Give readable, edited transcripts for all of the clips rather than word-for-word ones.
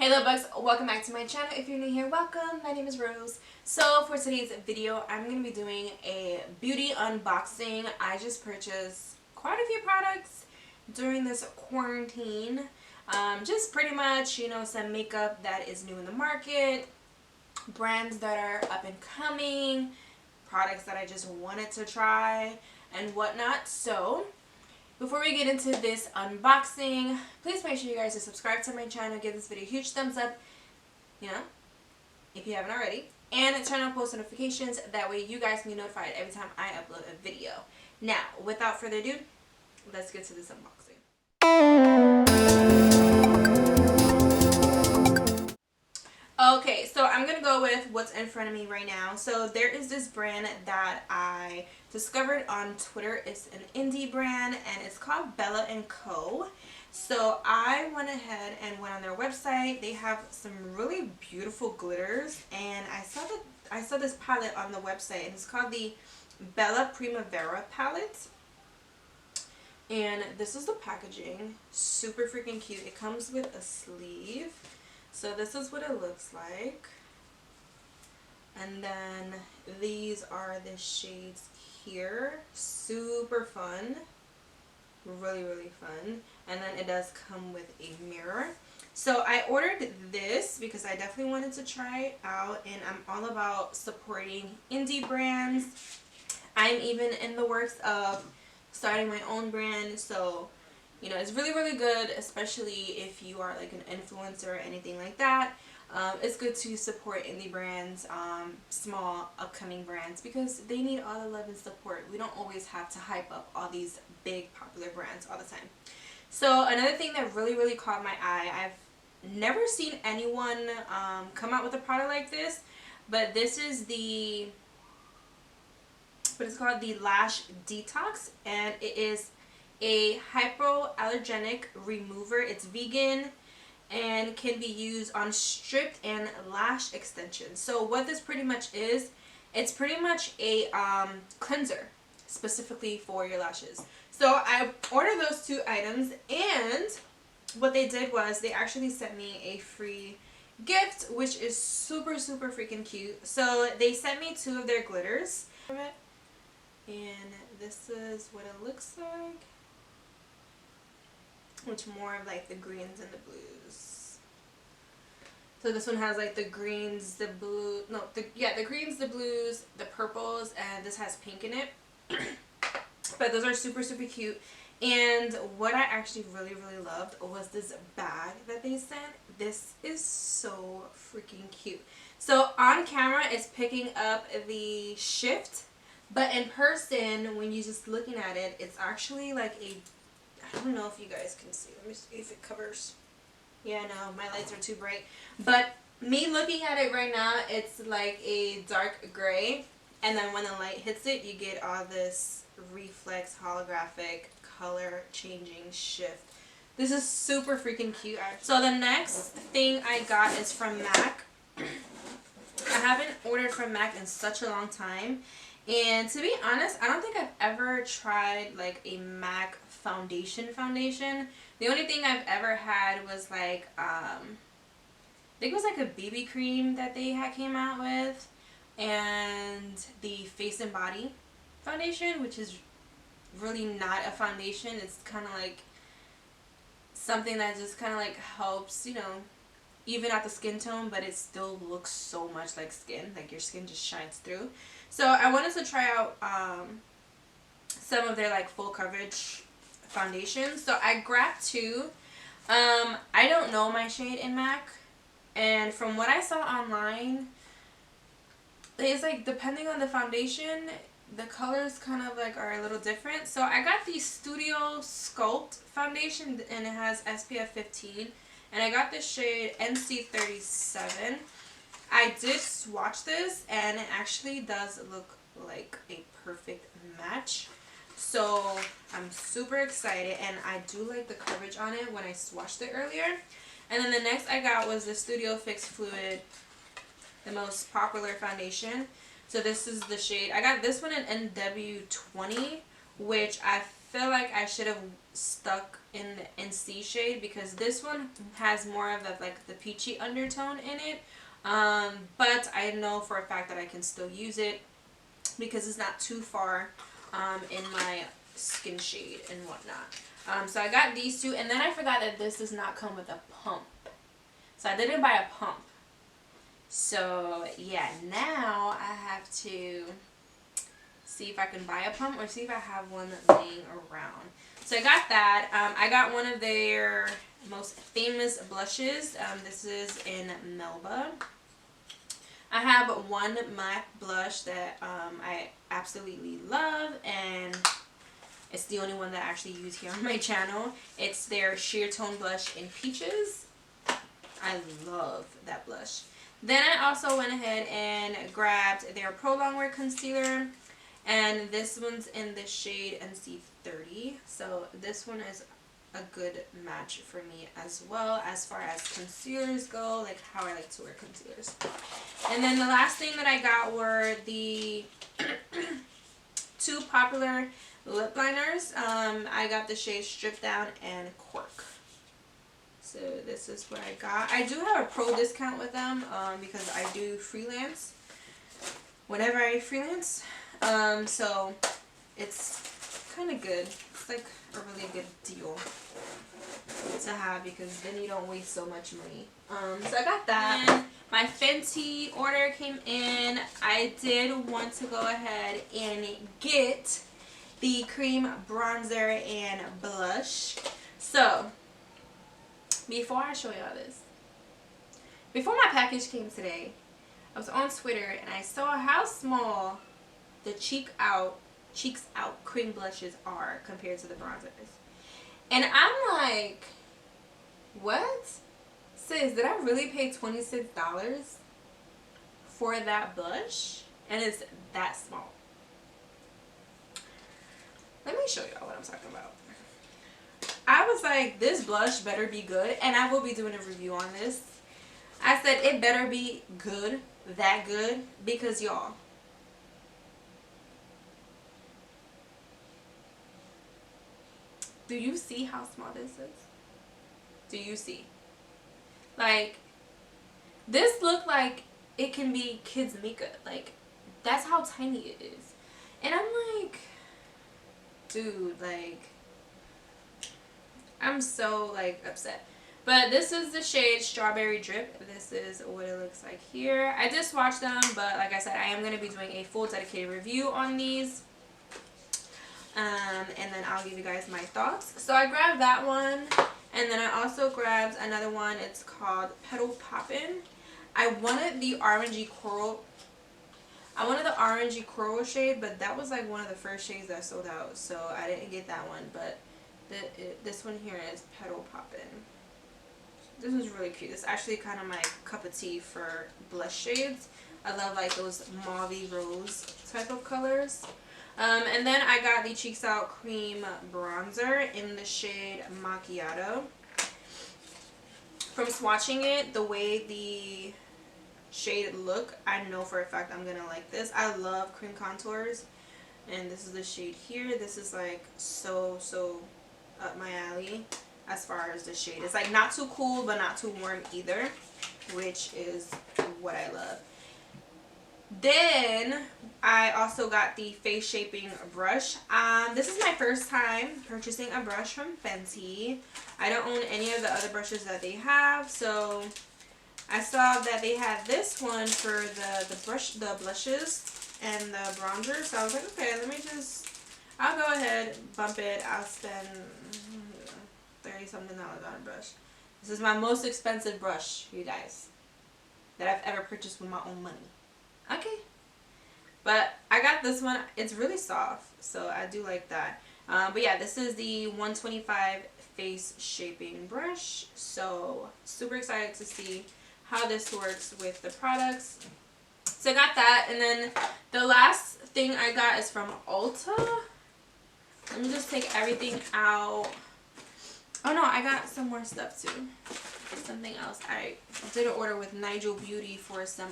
Hey little bugs, welcome back to my channel. If you're new here, welcome. My name is Rose. So for today's video, I'm going to be doing a beauty unboxing. I just purchased quite a few products during this quarantine. Just pretty much, you know, some makeup that is new in the market, brands that are up and coming, products that I just wanted to try and whatnot. So before we get into this unboxing, please make sure you guys are subscribed to my channel, give this video a huge thumbs up, you know, if you haven't already, and turn on post notifications. That way you guys can be notified every time I upload a video. Now, without further ado, let's get to this unboxing. Okay, so I'm going to go with what's in front of me right now. So there is this brand that I discovered on Twitter. It's an indie brand and it's called Bella & Co. So I went ahead and went on their website. They have some really beautiful glitters, and I saw this palette on the website, and it's called the Bella Primavera palette. And this is the packaging. Super freaking cute. It comes with a sleeve. So this is what it looks like. And then these are the shades here. Super fun. Really, really fun. And then it does come with a mirror. So I ordered this because I definitely wanted to try it out. And I'm all about supporting indie brands. I'm even in the works of starting my own brand. So you know, it's really, really good, especially if you are like an influencer or anything like that. It's good to support indie brands, small upcoming brands, because they need all the love and support. We don't always have to hype up all these big popular brands all the time. So another thing that really, really caught my eye, I've never seen anyone come out with a product like this, but this is what it's called, the Lash Detox, and it is a hypoallergenic remover. It's vegan and can be used on stripped and lash extensions. So what this pretty much is, it's pretty much a cleanser specifically for your lashes. So I ordered those two items, and what they did was they actually sent me a free gift, which is super, super freaking cute. So they sent me two of their glitters, and this is what it looks like. Which more of like the greens and the blues. So this one has like the greens, the blue, no, the greens, the blues, the purples, and this has pink in it. But those are super, super cute. And what I actually really, really loved was this bag that they sent. This is so freaking cute. So on camera it's picking up the shift, but in person, when you're just looking at it, it's actually like a, I don't know if you guys can see. Let me see if it covers. Yeah, no, my lights are too bright. But me looking at it right now, it's like a dark gray. And then when the light hits it, you get all this reflex holographic color changing shift. This is super freaking cute. So the next thing I got is from MAC. I haven't ordered from MAC in such a long time. And to be honest, I don't think I've ever tried like a MAC foundation. The only thing I've ever had was like I think it was like a BB cream that they came out with, and the Face and Body foundation, which is really not a foundation. It's kind of like something that just kind of like helps, you know, even out the skin tone, but it still looks so much like skin, like your skin just shines through. So I wanted to try out some of their like full coverage foundations. So I grabbed two. I don't know my shade in MAC, and from what I saw online, it's like depending on the foundation, the colors kind of like are a little different. So I got the Studio Sculpt foundation, and it has SPF 15. And I got this shade NC37. I did swatch this, and it actually does look like a perfect match. So I'm super excited, and I do like the coverage on it when I swatched it earlier. And then the next I got was the Studio Fix Fluid, the most popular foundation. So this is the shade. I got this one in NW20, which I feel like I should have stuck in the NC shade, because this one has more of the, like, the peachy undertone in it. But I know for a fact that I can still use it because it's not too far in my skin shade and whatnot. So I got these two, and then I forgot that this does not come with a pump. So I didn't buy a pump. So yeah, now I have to see if I can buy a pump or see if I have one laying around. So I got that. I got one of their most famous blushes. This is in Melba. I have one MAC blush that I absolutely love, and it's the only one that I actually use here on my channel. It's their Sheer Tone Blush in Peaches. I love that blush. Then I also went ahead and grabbed their Pro Longwear Concealer, and this one's in the shade NC30. So this one is a good match for me as well as far as concealers go, like how I like to wear concealers. And then the last thing that I got were the two popular lip liners. I got the shades Strip Down and Cork. So this is what I got. I do have a pro discount with them because I do freelance whenever I freelance. So it's kind of good. It's like a really good deal to have because then you don't waste so much money. So I got that. And my Fenty order came in. I did want to go ahead and get the cream bronzer and blush. So before I show y'all this, before my package came today, I was on Twitter and I saw how small the cheeks out cream blushes are compared to the bronzers. And I'm like, what? Sis, did I really pay $26 for that blush? And it's that small. Let me show y'all what I'm talking about. I was like, this blush better be good, and I will be doing a review on this. I said it better be good, that good, because y'all, do you see how small this is? Do you see? Like, this look like it can be kids' makeup. Like, that's how tiny it is. And I'm like, dude, like, I'm so, like, upset. But this is the shade Strawberry Drip. This is what it looks like here. I just swatched them, but like I said, I am going to be doing a full dedicated review on these. And then I'll give you guys my thoughts. So I grabbed that one. And then I also grabbed another one. It's called Petal Poppin'. I wanted the orangey coral. I wanted the orangey coral shade, but that was like one of the first shades that sold out. So I didn't get that one. But this one here is Petal Poppin'. This one's really cute. It's actually kind of my cup of tea for blush shades. I love like those mauve rose type of colors. And then I got the Cheeks Out Cream Bronzer in the shade Macchiato. From swatching it, the way the shade look, I know for a fact I'm going to like this. I love cream contours. And this is the shade here. This is like so up my alley as far as the shade. It's like not too cool but not too warm either, which is what I love. Then I also got the face shaping brush. This is my first time purchasing a brush from Fenty. I don't own any of the other brushes that they have, so I saw that they had this one for the blushes and the bronzer. So I was like, okay, I'll go ahead, bump it. I'll spend $30-something on a brush. This is my most expensive brush, you guys, that I've ever purchased with my own money. Okay, but I got this one. It's really soft, so I do like that. But yeah, this is the 125 face shaping brush. So super excited to see how this works with the products. So I got that, and then the last thing I got is from Ulta. Let me just take everything out. Oh no, I got some more stuff too. Something else. I did an order with MiaAdoraBeauty for some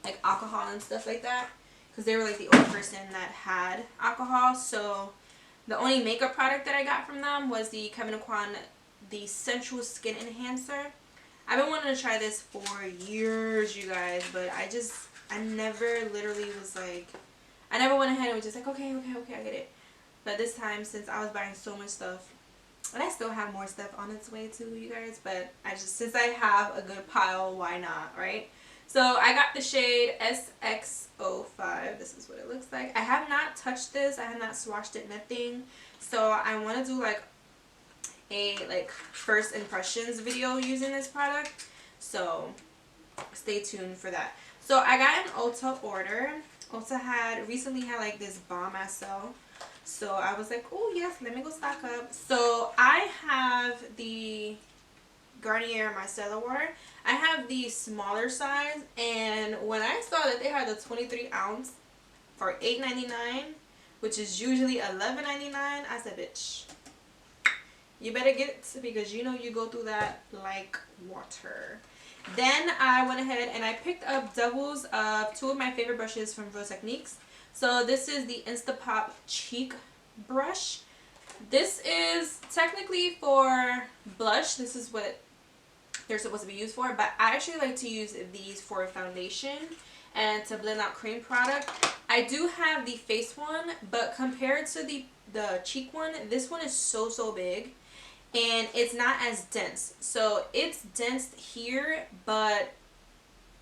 like alcohol and stuff like that, because they were like the only person that had alcohol. So The only makeup product that I got from them was the Kevyn Aucoin, the Sensual Skin Enhancer. I've been wanting to try this for years, you guys, but I never literally was like, I never went ahead and was just like, okay, I get it. But this time, since I was buying so much stuff, and I still have more stuff on its way too, you guys, but since I have a good pile, why not, right? So I got the shade SX05. This is what it looks like. I have not touched this. I have not swatched it, nothing. So I want to do like a first impressions video using this product. So stay tuned for that. So I got an Ulta order. Ulta recently had like this bomb ass sale. So I was like, oh yes, let me go stock up. So I have the Garnier Micellar Water. I have the smaller size, and when I saw that they had the 23 ounce for $8.99, which is usually $11.99, I said, bitch, you better get it, because you know you go through that like water. Then I went ahead and I picked up doubles of two of my favorite brushes from Rose Techniques. So this is the Instapop Cheek Brush. This is technically for blush. This is what they're supposed to be used for, but I actually like to use these for foundation and to blend out cream product. I do have the face one, but compared to the cheek one, this one is so big, and it's not as dense. So it's dense here, but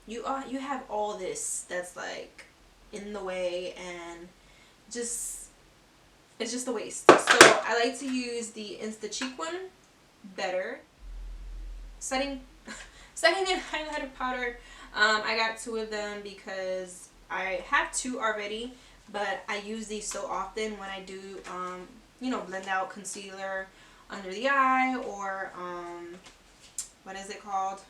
you have all this that's like in the way, and it's just a waste. So I like to use the Insta Cheek one better. Setting and highlighter powder. I got two of them because I have two already, but I use these so often when I do you know, blend out concealer under the eye, or what is it called?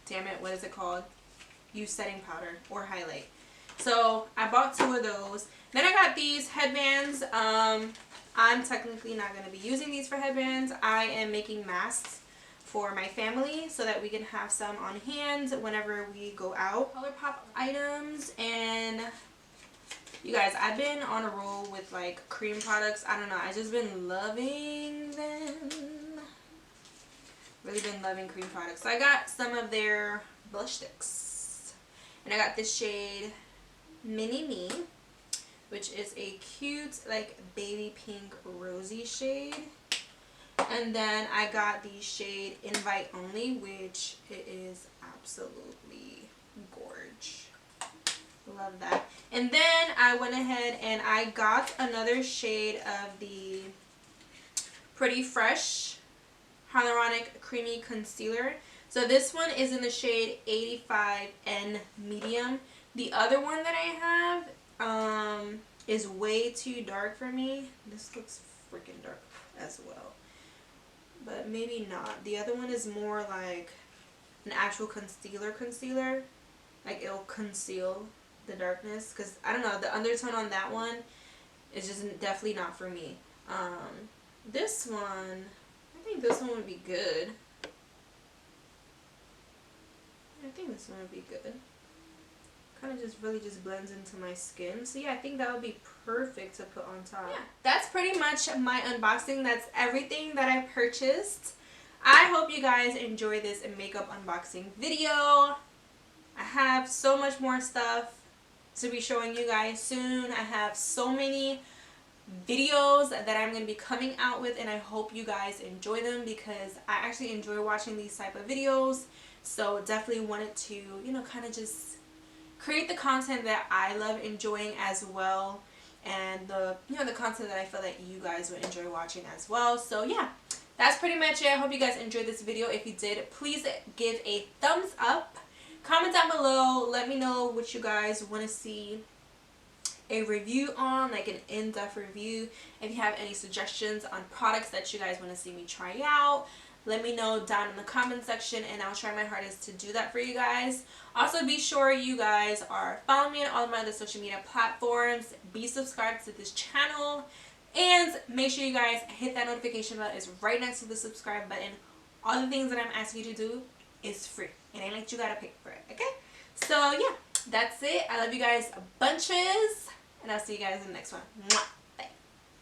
Damn it, what is it called? Use setting powder or highlight. So I bought two of those. Then I got these headbands. I'm technically not going to be using these for headbands. I am making masks for my family so that we can have some on hand whenever we go out. ColourPop items, and you guys, I've been on a roll with like cream products. I don't know, I just been loving them. Really been loving cream products. So I got some of their blush sticks, and I got this shade Mini Me, which is a cute like baby pink rosy shade. And then I got the shade Invite Only, which it is absolutely gorge. Love that. And then I went ahead and I got another shade of the Pretty Fresh Hyaluronic Creamy Concealer. So this one is in the shade 85N Medium. The other one that I have is way too dark for me. This looks freaking dark as well, but maybe not. The other one is more like an actual concealer. Like it'll conceal the darkness, because I don't know, the undertone on that one is just definitely not for me. This one, I think this one would be good. I think this one would be good. Kind of just really just blends into my skin. So yeah, I think that would be perfect to put on top. Yeah, that's pretty much my unboxing. That's everything that I purchased. I hope you guys enjoy this makeup unboxing video. I have so much more stuff to be showing you guys soon. I have so many videos that I'm going to be coming out with, and I hope you guys enjoy them, because I actually enjoy watching these type of videos. So definitely wanted to, you know, kind of just create the content that I love enjoying as well, and the content that I feel that you guys would enjoy watching as well. So yeah, that's pretty much it. I hope you guys enjoyed this video. If you did, please give a thumbs up. Comment down below. Let me know what you guys want to see a review on, like an in-depth review. If you have any suggestions on products that you guys want to see me try out, let me know down in the comment section, and I'll try my hardest to do that for you guys. Also, be sure you guys are following me on all of my other social media platforms. Be subscribed to this channel, and make sure you guys hit that notification bell. It's right next to the subscribe button. All the things that I'm asking you to do is free. It ain't like you gotta pay for it, okay? So yeah, that's it. I love you guys bunches, and I'll see you guys in the next one. Mwah.